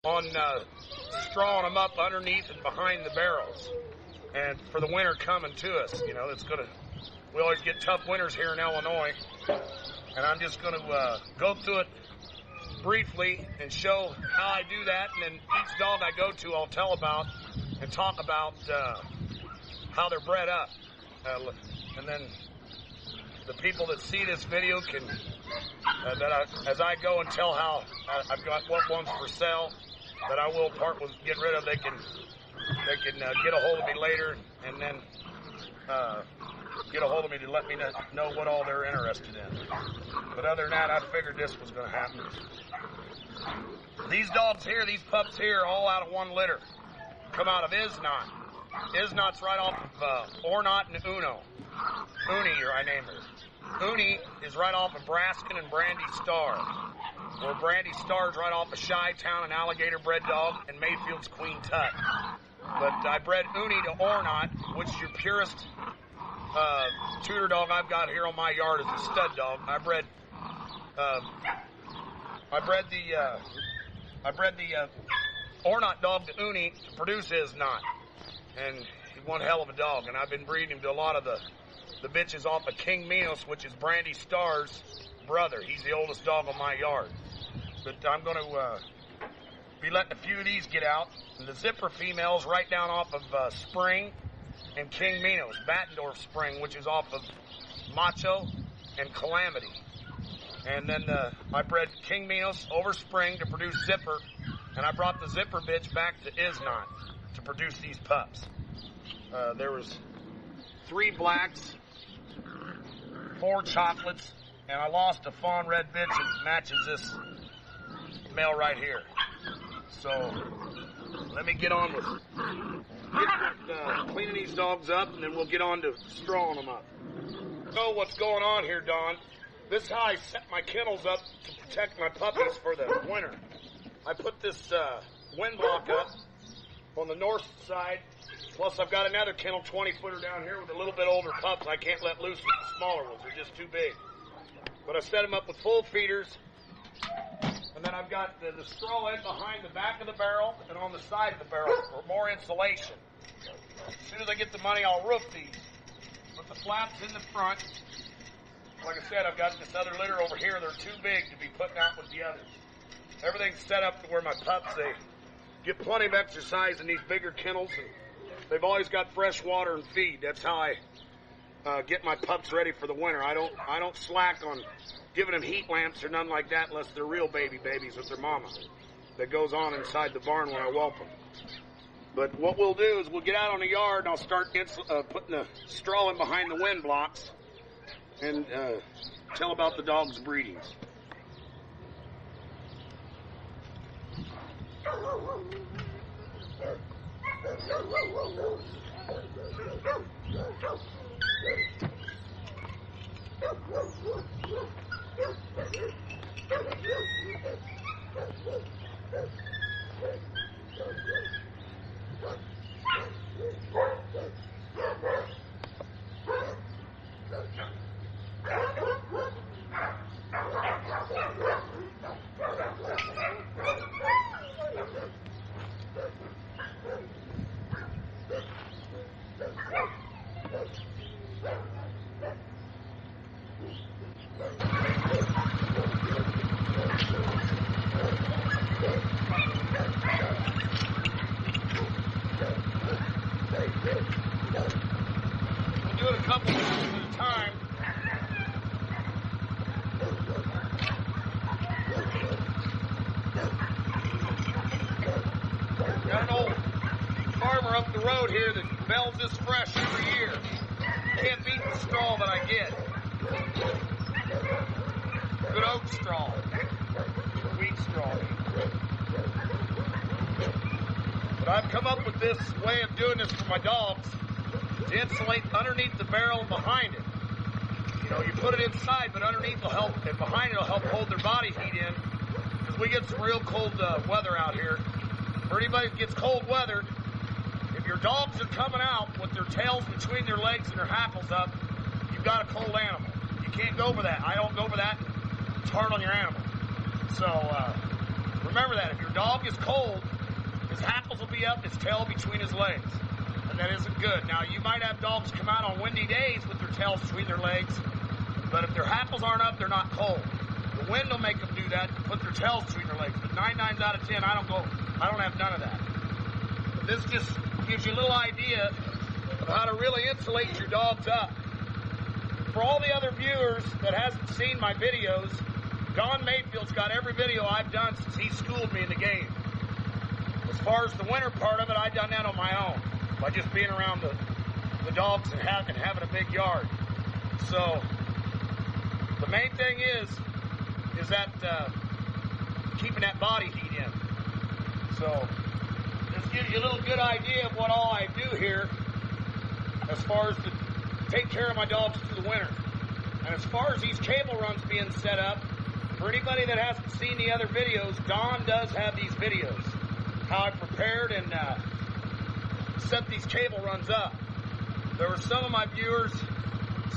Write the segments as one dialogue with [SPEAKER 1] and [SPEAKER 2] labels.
[SPEAKER 1] on strawing them up underneath and behind the barrels. And for the winter coming to us, you know, we always get tough winters here in Illinois. And I'm just going to go through it briefly and show how I do that. And then each dog I go to, I'll tell about and talk about how they're bred up. And then the people that see this video can, as I go and tell how I've got what ones for sale that I will get rid of, they can get a hold of me later and then get a hold of me to let me know what all they're interested in. But other than that, I figured this was going to happen. These dogs here, these pups here, all out of one litter, come out of Isnot. Isnot's right off of Ornat and Uno. Uni, I named her. Uni is right off of Braskin and Brandy Star, where Brandy Star's right off of Chi-Town, an alligator bred dog, and Mayfield's Queen Tut. But I bred Uni to Ornat, which is your purest tutor dog I've got here on my yard is a stud dog. I bred the Ornat dog to Uni to produce Isnot, and he's one hell of a dog. And I've been breeding him to a lot of the bitches off of King Minos, which is Brandy Star's brother. He's the oldest dog on my yard. But I'm going to be letting a few of these get out. And the zipper females right down off of Spring and King Minos, Battendorf Spring, which is off of Macho and Calamity. And then I bred King Minos over Spring to produce Zipper, and I brought the Zipper bitch back to Isnot to produce these pups. There was 3 blacks, 4 chocolates, and I lost a fawn red bitch that matches this male right here. So let me get on with cleaning these dogs up, and then we'll get on to strawing them up. So what's going on here, Don? This is how I set my kennels up to protect my puppies for the winter. I put this wind block up on the north side, plus I've got another kennel 20-footer down here with a little bit older pups I can't let loose with the smaller ones. They're just too big. But I set them up with full feeders, and then I've got the straw in behind the back of the barrel and on the side of the barrel for more insulation. As soon as I get the money, I'll roof these. Put the flaps in the front. Like I said, I've got this other litter over here. They're too big to be putting out with the others. Everything's set up to where my pups, they get plenty of exercise in these bigger kennels, and they've always got fresh water and feed. That's how I get my pups ready for the winter. I don't slack on giving them heat lamps or nothing like that unless they're real babies with their mama. That goes on inside the barn when I whelp them. But what we'll do is we'll get out on the yard and I'll start putting the straw in behind the wind blocks and tell about the dog's breedings. We'll do it a couple minutes at a time. Got an old farmer up the road here that bells this fresh every year. Can't beat the straw that I get. Good oat straw. Wheat straw. But I've come up with this way of doing this for my dogs to insulate underneath the barrel and behind it. You know, you put it inside, but underneath will help, and behind it will help hold their body heat in, because we get some real cold weather out here. For anybody that gets cold weather, if your dogs are coming out with their tails between their legs and their hackles up, you've got a cold animal. You can't go over that. I don't go over that. It's hard on your animal. So we're remember that. If your dog is cold, his hackles will be up, his tail between his legs. And that isn't good. Now, you might have dogs come out on windy days with their tails between their legs, but if their hackles aren't up, they're not cold. The wind will make them do that, put their tails between their legs. But 9 times out of 10, I don't have none of that. But this just gives you a little idea of how to really insulate your dogs up. For all the other viewers that hasn't seen my videos, Don Mayfield's got every video I've done since he schooled me in the game. As far as the winter part of it, I've done that on my own, by just being around the dogs and having a big yard. So, the main thing is that keeping that body heat in. So, this gives you a little good idea of what all I do here as far as to take care of my dogs through the winter. And as far as these cable runs being set up, for anybody that hasn't seen the other videos, Don does have these videos. How I prepared and set these cable runs up. There were some of my viewers,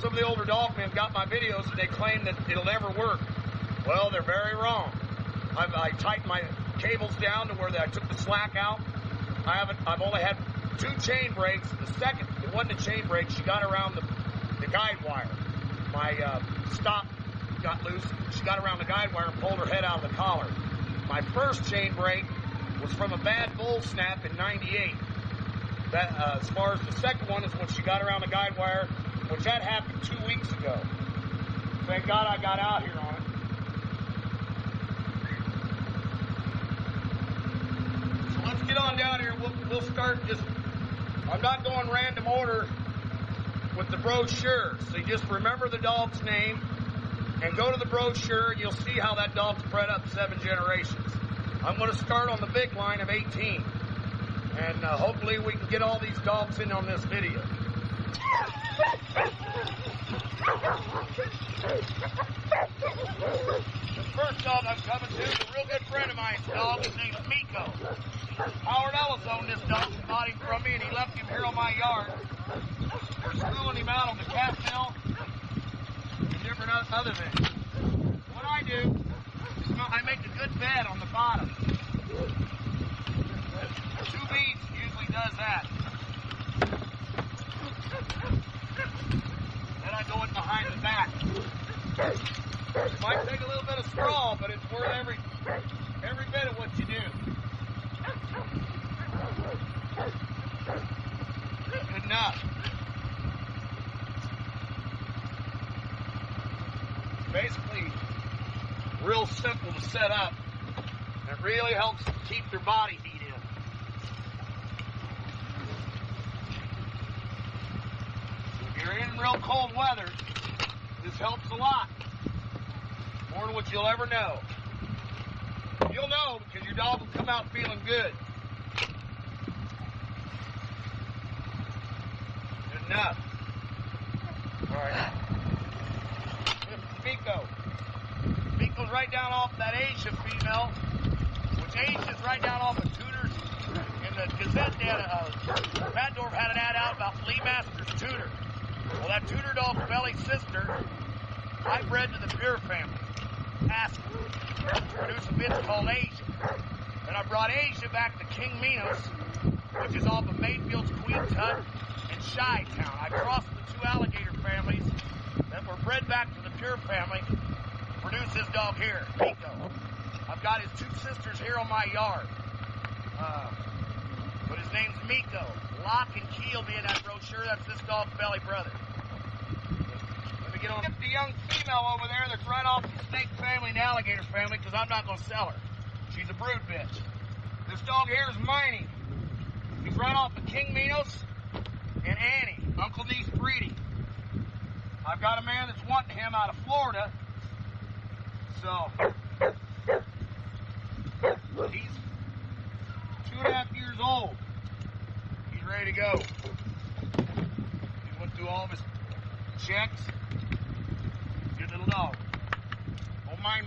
[SPEAKER 1] some of the older dog men got my videos and they claim that it'll never work. Well, they're very wrong. I tightened my cables down to where I took the slack out. I've only had 2 chain breaks. The second, it wasn't a chain break. She got around the guide wire. My stop got loose. She got around the guide wire and pulled her head out of the collar. My first chain break was from a bad bull snap in '98. That, as far as the second one is when she got around the guide wire, which that happened 2 weeks ago. Thank God I got out here on it. So let's get on down here. We'll start just, I'm not going random order with the brochure. So you just remember the dog's name and go to the brochure and you'll see how that dog's bred up 7 generations. I'm going to start on the big line of 18. And hopefully we can get all these dogs in on this video. The first dog I'm coming to is a real good friend of mine's dog. His name's Miko. Howard Ellis owned this dog and bought him from me, and he left him here on my yard. We're schooling him out on the catmill and different other things. What I do, I make a good bed on the bottom. 2 beads usually does that. Then I go in behind the back. It might take a little bit of straw, but it's worth every bit of what you do. Good enough. Basically, real simple to set up. It really helps keep their body heat in. If you're in real cold weather, this helps a lot. More than what you'll ever know. You'll know because your dog will come out feeling good. Good enough. All right. This is Miko. Miko's right down off that Asia female, which Asia's right down off of Tudor's. In the Gazette, Maddorf had an ad out about Lee Masters' Tudor. Well, that Tudor dog's belly sister, I bred to the Pure family. Ask her. Produce a bitch called Asia. Then I brought Asia back to King Minos, which is off of Mayfield's Queen's Hut and Chi-Town. I crossed the 2 alligator families that were bred back to the Pure family. Produce this dog here, Miko. I've got his 2 sisters here on my yard. But his name's Miko. Lock and key will be in that brochure. That's this dog's belly brother. Let me get on. The young female over there that's right off the snake family and alligator family because I'm not going to sell her. She's a brood bitch. This dog here is Miney. He's right off of King Minos and Annie, Uncle Niece breeding. I've got a man that's wanting him out of Florida. So, he's 2.5 years old. He's ready to go. He went through all of his checks. Good little dog. Oh, mine.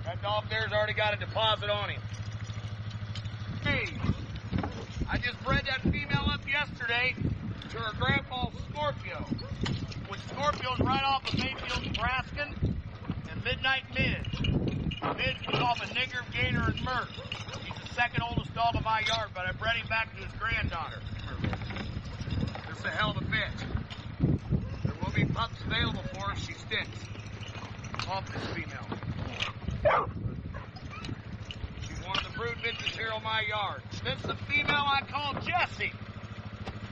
[SPEAKER 1] That dog there's already got a deposit on him. Hey, I just bred that female up yesterday to her grandpa's Scorpio, which Scorpio's right off of Mayfield, Nebraska, and Midnight Midge. bitch was off a nigger, gator, and Merc. He's the second oldest dog in my yard, but I bred him back to his granddaughter. This is a hell of a bitch. There will be pups available for her if she sticks. Off this female. She's one of the brood bitches here on my yard. This is a female I call Jessie.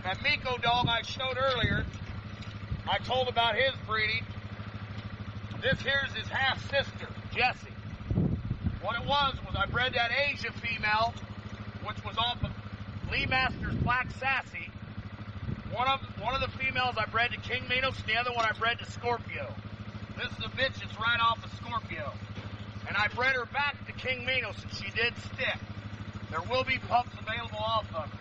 [SPEAKER 1] That Miko dog I showed earlier, I told about his breeding. This here's his half-sister, Jessie. What it was I bred that Asia female, which was off of Lee Master's Black Sassy. One of the females I bred to King Minos, the other one I bred to Scorpio. This is a bitch that's right off of Scorpio. And I bred her back to King Minos, and she did stick. There will be pups available off of her.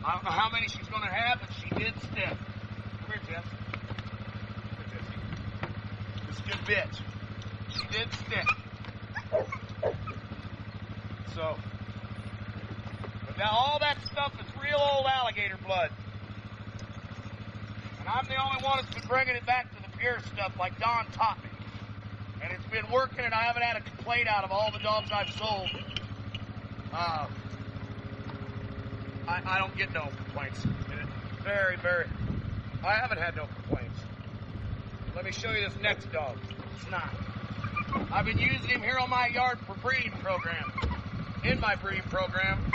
[SPEAKER 1] I don't know how many she's going to have, but she did stick. Come here, Jess. Come here, Jessie. This is a good bitch. She did stick. So, but now all that stuff is real old alligator blood. And I'm the only one that's been bringing it back to the pure stuff like Don taught me. And it's been working, and I haven't had a complaint out of all the dogs I've sold. I don't get no complaints. Very, very. I haven't had no complaints. Let me show you this next dog. It's not. I've been using him here on my yard for breeding program. In my breeding program.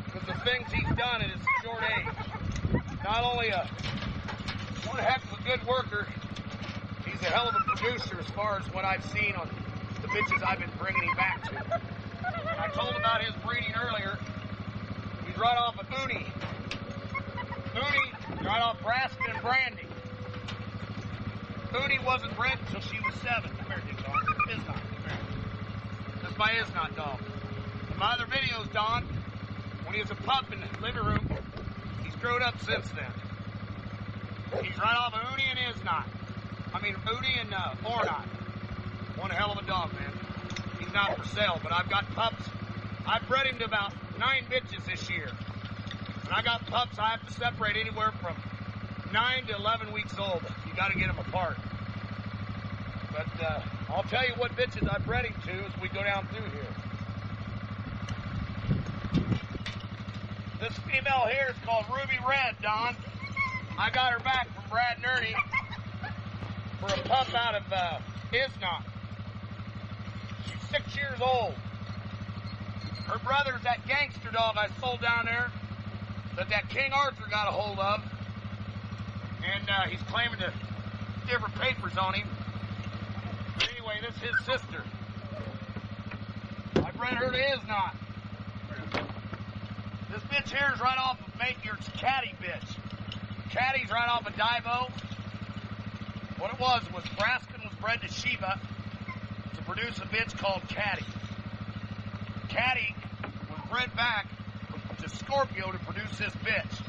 [SPEAKER 1] Because the things he's done at his short age. Not only one heck of a good worker, he's a hell of a producer as far as what I've seen on the bitches I've been bringing him back to. I told about his breeding earlier. He's right off of Uni. Uni, right off Braskin and Brandy. Uni wasn't bred until she was 7. Come here, big dog. Isnot. Come here. This is my Isnot dog. In my other videos, Don, when he was a pup in the living room, he's grown up since then. He's right off of Uni and Isnot. I mean, Uni and Ornot. One hell of a dog, man. He's not for sale, but I've got pups. I've bred him to about 9 bitches this year. And I got pups I have to separate anywhere from 9 to 11 weeks old. You got to get them apart. But I'll tell you what bitches I bred him to as we go down through here. This female here is called Ruby Red, Don. I got her back from Brad and Ernie for a pup out of Isnot. She's 6 years old. Her brother's that gangster dog I sold down there that King Arthur got a hold of. And he's claiming the different papers on him. But anyway, this is his sister. I bred her to Isnot. This bitch here is right off of Mate Your Caddy bitch. Caddy's right off of Divo. What it was Braskin was bred to Shiva to produce a bitch called Caddy. Caddy was bred back to Scorpio to produce this bitch.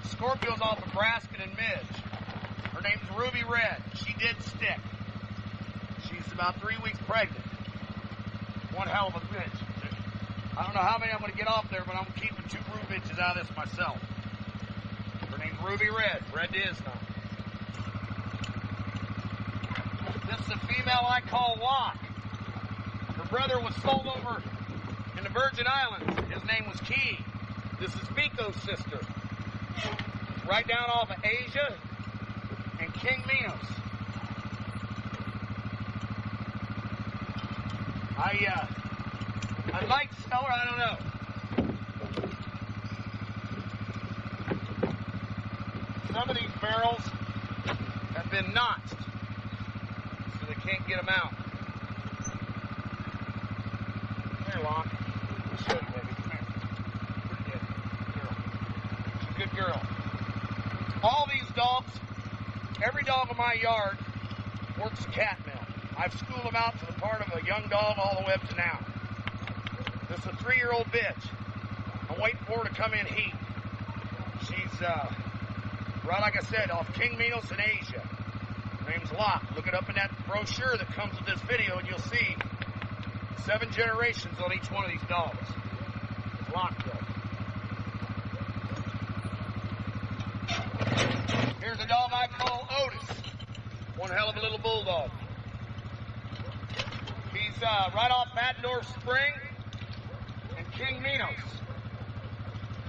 [SPEAKER 1] Scorpio's off of Braskin and Midge. Her name's Ruby Red. She did stick. She's about 3 weeks pregnant. One hell of a bitch. I don't know how many I'm going to get off there, but I'm keeping 2 brood bitches out of this myself. Her name's Ruby Red. Red is not. This is a female I call Locke. Her brother was sold over in the Virgin Islands. His name was Key. This is Miko's sister. Right down off of Asia and King Minos. I might sell her, I don't know. Some of these barrels have been notched, so they can't get them out. Come here, Locke. I'll show you, baby. Come here. Pretty good. Girl. She's a good girl. All these dogs, every dog in my yard works a cat mill. I've schooled them out to the part of a young dog all the way up to now. This is a 3-year-old bitch. I'm waiting for her to come in heat. She's, right like I said, off King Minos in Asia. Her name's Locke. Look it up in that brochure that comes with this video and you'll see 7 generations on each one of these dogs. It's Locke dog. Here's a dog I call Otis. One hell of a little bulldog. He's right off Matador Spring and King Minos.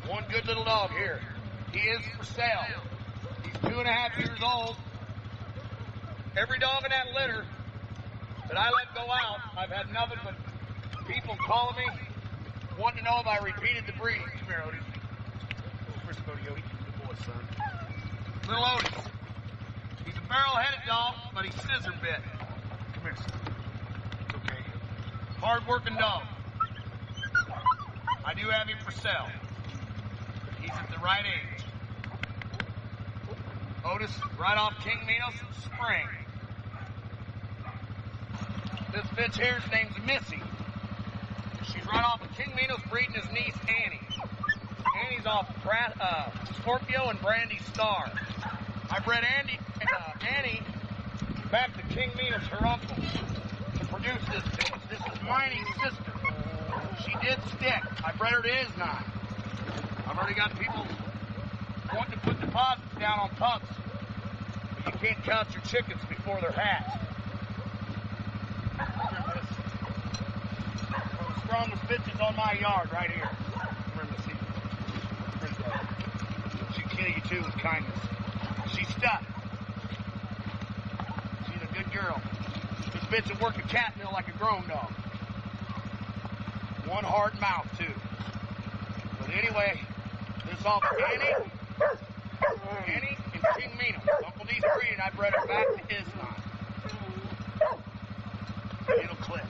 [SPEAKER 1] One good little dog here. He is for sale. He's 2.5 years old. Every dog in that litter that I let go out, I've had nothing but people calling me, wanting to know if I repeated the breed. Come here, Odie. Where's Odie? Good boy, son. Little Odie. He's a barrel-headed dog, but he's scissor bit. Come here, son. It's okay. Hard-working dog. I do have him for sale. He's at the right age. Otis, right off King Minos Spring. This bitch here's name's Missy. She's right off of King Minos breeding his niece Annie. Annie's off Scorpio and Brandy Star. I bred Annie back to King Minos, her uncle, to produce this bitch. This is Miney's sister. She did stick. I bred her to Isnot. I've already got people wanting to put deposits down on pups, but you can't count your chickens before they're hatched. One of the strongest bitches on my yard right here. She'll kill you too with kindness. She's stuck. She's a good girl. This bitch will work a cat mill like a grown dog. One hard mouth too. But anyway, this off Annie and King Minos. Uncle D's breed, and I bred her back to Islam. It'll click.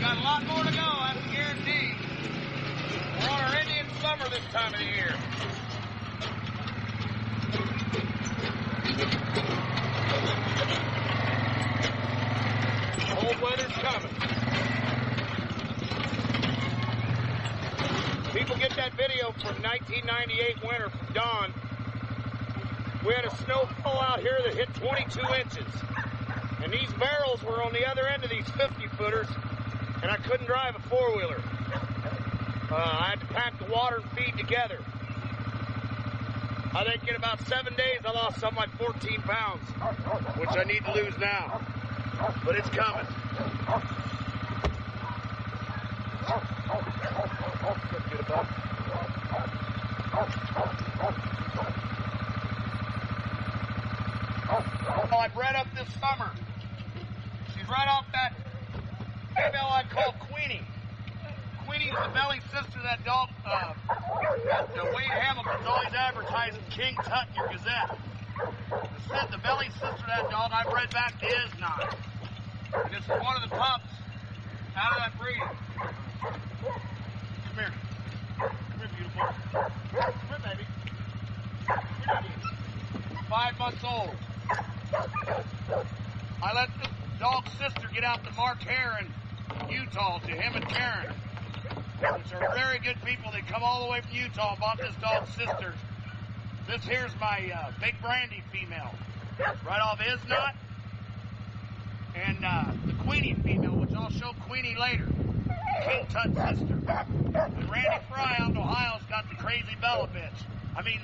[SPEAKER 1] Got a lot more to go, I can guarantee. We're on our Indian summer this time of the year. Cold weather's coming. People get that video from 1998 winter from Don. We had a snowfall out here that hit 22 inches. And these barrels were on the other end of these 50-footers. And I couldn't drive a four-wheeler. I had to pack the water and feed together. I think in about 7 days I lost something like 14 pounds, which I need to lose now. But it's coming. Oh, I bred up this summer. She's right off that female I call Queenie. Queenie's the belly sister of that dog, Wade Hamilton's always advertising King Tut in your Gazette. The belly sister of that dog I bred back to Isnot. And this is one of the pups out of that breed. Come here. Come here, beautiful. Come here, baby. Come here, baby. 5 months old. I let the dog's sister get out to Mark Hare in Utah, to him and Karen, which are very good people. They come all the way from Utah and bought this dog's sister. This here's my Big Brandy female, right off Isnot, and the Queenie female, which I'll show Queenie later, King Tut's sister. And Randy Fry out in Ohio's got the crazy Bella bitch. I mean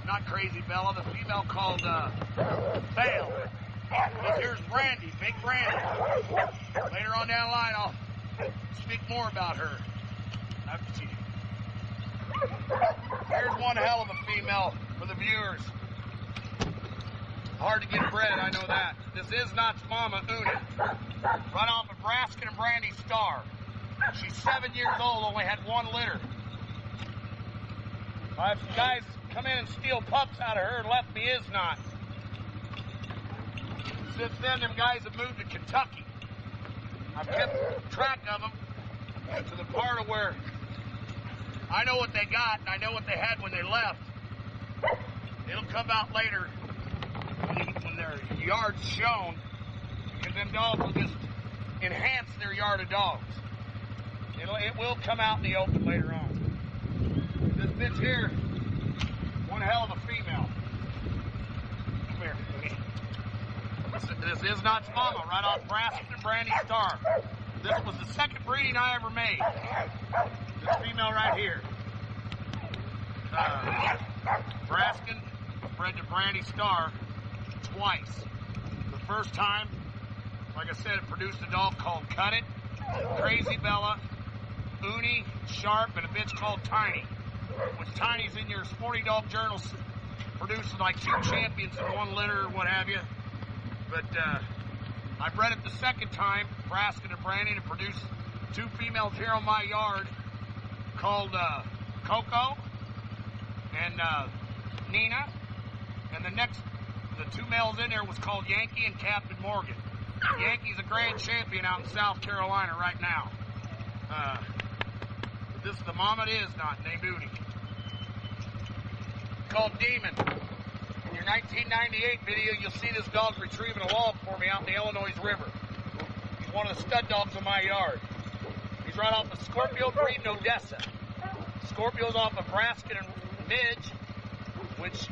[SPEAKER 1] not Crazy Bella, the female called Fail. This here's Brandy, Big Brandy. Later on down the line, I'll speak more about her. Here's one hell of a female for the viewers. Hard to get bred, I know that. This is Not's mama, Una. Right off of Braskin and Brandy Star. She's 7 years old, only had 1 litter. I have some guys come in and steal pups out of her and left me is not. Since then, them guys have moved to Kentucky. I've kept track of them to the part of where I know what they got and I know what they had when they left. It'll come out later when their yard's shown, because them dogs will just enhance their yard of dogs. It will come out in the open later on. This bitch here, one hell of a female. Come here. This is Not's mama, right off Braskin and Brandy Star. This was the second breeding I ever made. This female right here. Braskin bred to Brandy Star twice. The first time, like I said, it produced a dog called Cut It, Crazy Bella, Uni, Sharp, and a bitch called Tiny. Which Tiny's in your sporty dog journals, producing like 2 champions in 1 litter or what have you. But I bred it the second time, Braskin and Brandy, to produce 2 females here on my yard called Coco and Nina. And the 2 males in there was called Yankee and Captain Morgan. Yankee's a grand champion out in South Carolina right now. This is the mama it is not, named Uni. Called Demon. In your 1998 video, you'll see this dog retrieving a log for me out in the Illinois River. He's one of the stud dogs in my yard. He's right off of Scorpio breed in Odessa. Scorpio's off of Braskin and Midge, which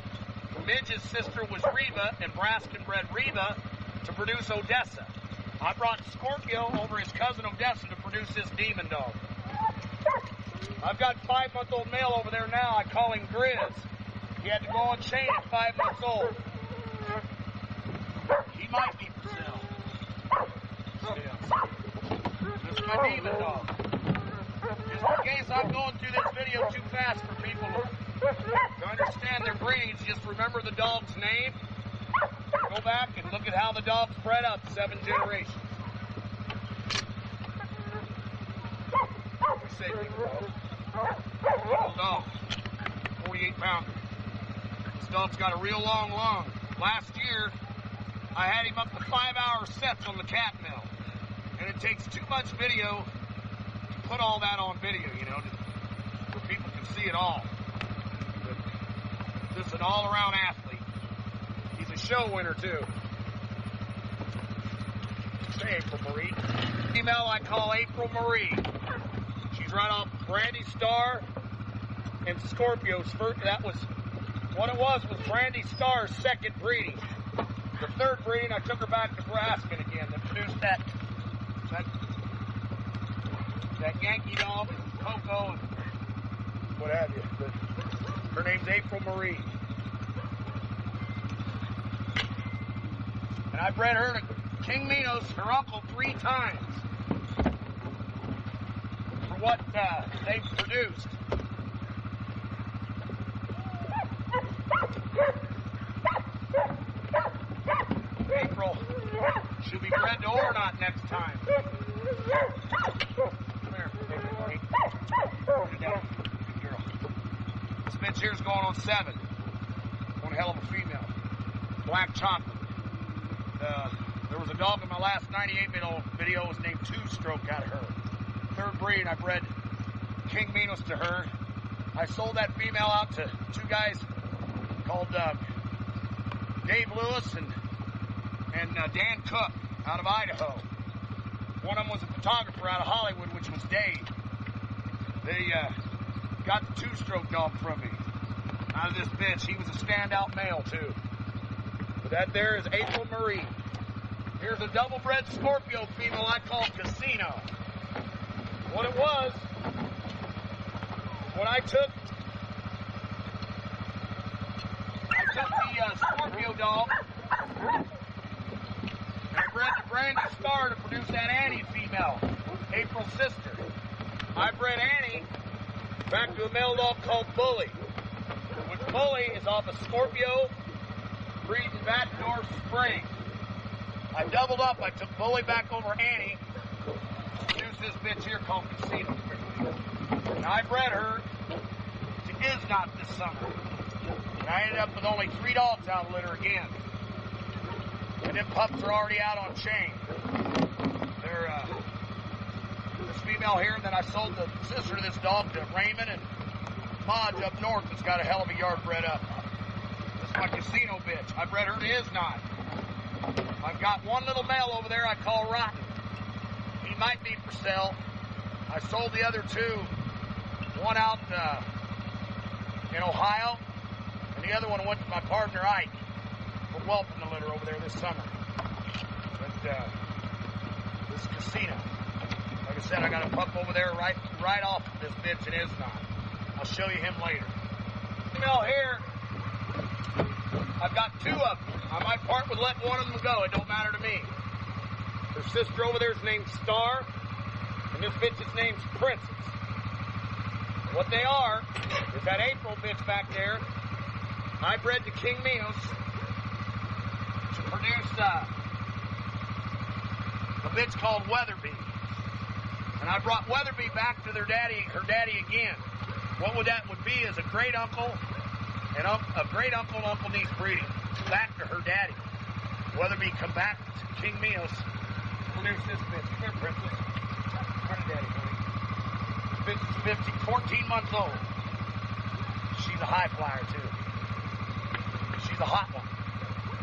[SPEAKER 1] Midge's sister was Reba, and Braskin bred Reba to produce Odessa. I brought Scorpio over his cousin Odessa to produce this Demon dog. I've got 5-month-old male over there now. I call him Grizz. He had to go on chain at 5 months old. He might be for sale. This is my Demon dog. Just in case I'm going through this video too fast for people to understand their breeds, just remember the dog's name. Go back and look at how the dog's bred up 7 generations. We say little dog, 48 pounder. This dog's got a real long lung. Last year, I had him up to 5-hour sets on the cat mill. And it takes too much video to put all that on video, you know, where people can see it all. But this is an all-around athlete. He's a show winner, too. Say April Marie. Female I call April Marie. She's right off Brandy Star and Scorpio's first. That was what it was Brandy Star's second breeding. The third breeding, I took her back to Braskin again to produce that Yankee dog and Coco and what have you. But her name's April Marie. And I bred her to King Minos, her uncle, 3 times for what they've produced. April, she'll be bred to Ornat next time. Come here, baby. Get down. Good girl. This bitch here's going on 7. One hell of a female. Black chocolate. There was a dog in my last 98 video was named 2-Stroke out of her. Third breed, I bred King Minos to her. I sold that female out to 2 guys called Dave Lewis and Dan Cook out of Idaho. One of them was a photographer out of Hollywood, which was Dave. They got the 2-Stroke dog from me out of this bitch. He was a standout male, too. But that there is April Marie. Here's a double-bred Scorpio female I call Casino. What it was, when I took the Scorpio dog and I bred the Brandy Star to produce that Annie female, April's sister. I bred Annie back to a male dog called Bully, which Bully is off of Scorpio breed in Backdoor Springs. I doubled up. I took Bully back over Annie, produced this bitch here called Casino. Now, I bred her to Is Not this summer. And I ended up with only 3 dogs out of litter again. And them pups are already out on chain. They're, this female here, and then I sold the sister to this dog to Raymond and Modge up north that's got a hell of a yard bred up. This is my Casino bitch. I bred her to Is Not. I've got one little male over there I call Rotten. He might be for sale. I sold the other 2. One out in Ohio, and the other one went to my partner Ike for whelping the litter over there this summer. But this Casino, like I said, I got a pup over there right off of this bitch in Is Not. I'll show you him later. Female here, I've got 2 of them. I might part with letting one of them go. It don't matter to me. Her sister over there is named Star, and this bitch's name's Princess. What they are is that April bitch back there. I bred the King Minos to produce a bitch called Weatherby. And I brought Weatherby back to her daddy again. What that would be is a great uncle and uncle niece breeding back to her daddy. Weatherby come back to King Minos to produce this bitch. Come here, Princess. Come here, daddy, buddy. This bitch is 14 months old. She's a high flyer too. She's a hot one.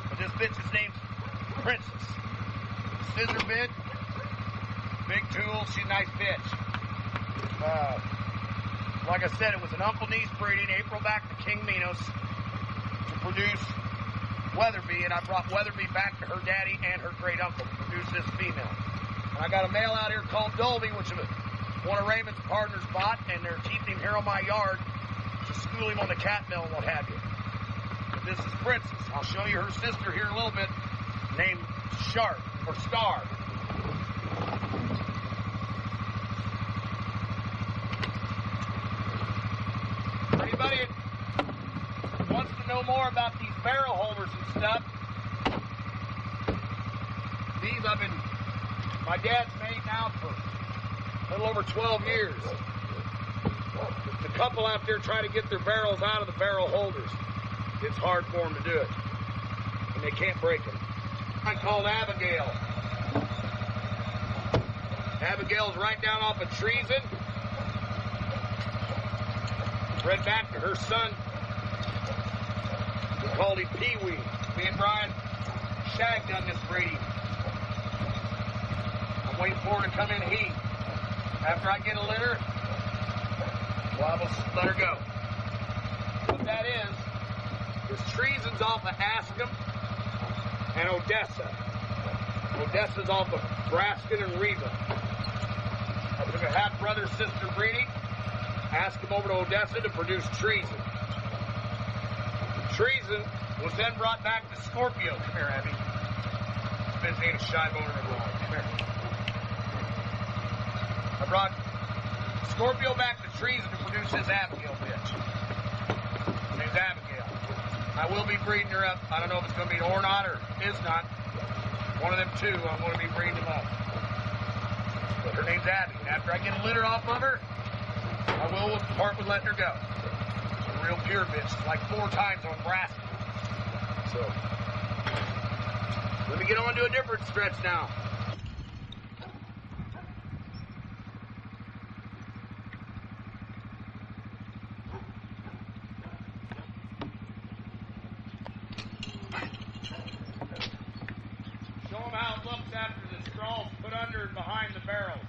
[SPEAKER 1] But this bitch's name's Princess. Scissor bit, big tools. She's a nice bitch. Like I said, it was an uncle niece breeding. April back to King Minos to produce Weatherby, and I brought Weatherby back to her daddy and her great uncle to produce this female. And I got a male out here called Dolby, which one of Raymond's partners bought, and they're keeping him here on my yard to school him on the cat mill and what have you. But this is Princess. I'll show you her sister here in a little bit, named Sharp or Star. For anybody that wants to know more about these barrel holders and stuff, these my dad's made now for a little over 12 years. The couple out there try to get their barrels out of the barrel holders. It's hard for them to do it, and they can't break them. I'm called Abigail. Abigail's right down off of Treason. Bred back to her son. We called him Pee-wee. Me and Brian Shag done this breeding. I'm waiting for her to come in heat. After I get a litter, well, I will let her go. What that is Treason's off of Askham and Odessa. Odessa's off of Braskin and Riva. I took a half brother-sister breeding, asked them over to Odessa to produce Treason. Treason was then brought back to Scorpio. Come here, Abby. Spence ain't a shy boner of mine. Come here. I brought Scorpio back to Treason to produce his Abigail bitch. Her name's Abigail. I will be breeding her up. I don't know if it's going to be or not or is not. One of them 2, I'm going to be breeding them up. But her name's Abby. And after I get a litter off of her, I will part with letting her go. She's a real pure bitch. It's like 4 times on Braskin. So, let me get on to a different stretch now. Show them how it looks after the straw's put under and behind the barrels.